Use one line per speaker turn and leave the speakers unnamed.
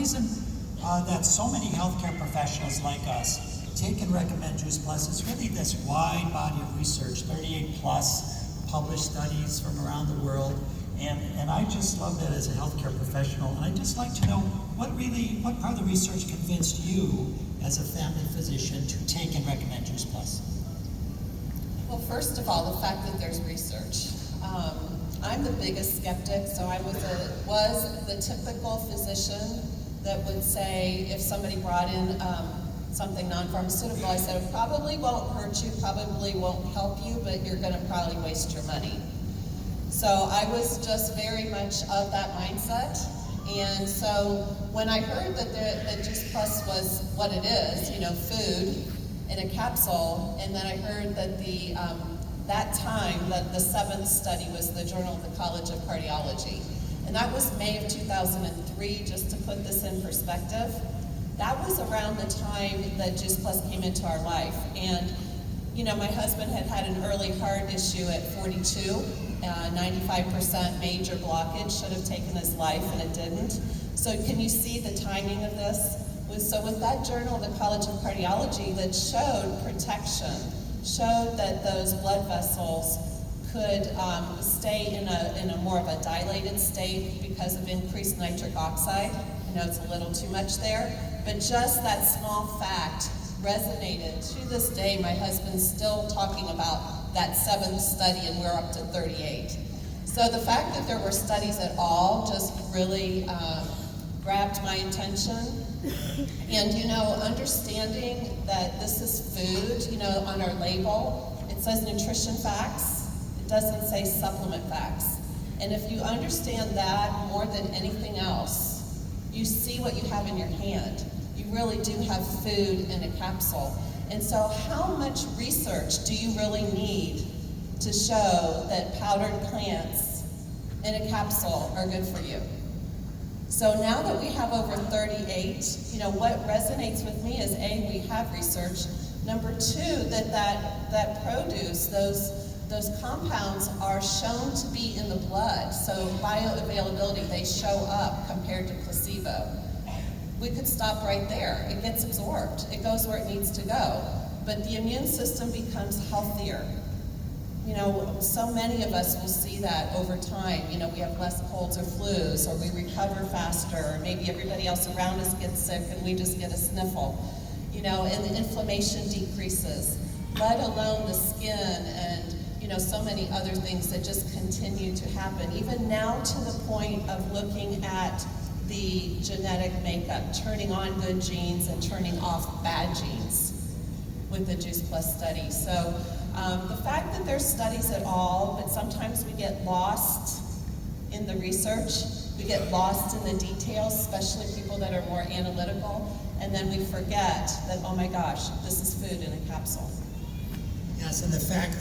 reason that so many healthcare professionals like us take and recommend Juice Plus is really this wide body of research, 38 plus published studies from around the world. And I just love that as a healthcare professional. And I'd just like to know what part of the research convinced you as a family physician to take and recommend Juice Plus?
Well, first of all, the fact that there's research. I'm the biggest skeptic, so I was the typical physician that would say if somebody brought in something non-pharmaceutical, I said it probably won't hurt you, probably won't help you, but you're going to probably waste your money. So I was just very much of that mindset. And so when I heard that Juice Plus was what it is, food in a capsule, and then I heard that that the seventh study was the Journal of the College of Cardiology. And that was May of 2003, just to put this in perspective. That was around the time that Juice Plus came into our life. And my husband had an early heart issue at 42, 95% major blockage, should have taken his life, and it didn't. So can you see the timing of this? So with that Journal of the College of Cardiology that showed protection, showed that those blood vessels could stay in a more of a dilated state because of increased nitric oxide. I know it's a little too much there, but just that small fact resonated. To this day, my husband's still talking about that seventh study, and we're up to 38. So the fact that there were studies at all just really grabbed my attention. And understanding that this is food, on our label, it says nutrition facts. It doesn't say supplement facts. And if you understand that more than anything else, you see what you have in your hand. You really do have food in a capsule. And so how much research do you really need to show that powdered plants in a capsule are good for you? So now that we have over 38, what resonates with me is A, we have research. Number two, that produce, those compounds are shown to be in the blood. So bioavailability, they show up compared to placebo. We could stop right there. It gets absorbed. It goes where it needs to go. But the immune system becomes healthier. So many of us will see that over time. We have less colds or flus, or we recover faster, or maybe everybody else around us gets sick and we just get a sniffle. And the inflammation decreases, let alone the skin and, so many other things that just continue to happen. Even now to the point of looking at the genetic makeup, turning on good genes and turning off bad genes with the Juice Plus study. So the fact that there's studies at all, but sometimes we get lost in the research, we get lost in the details, especially people that are more analytical, and then we forget that, oh my gosh, this is food in a capsule.
Yes, and the fact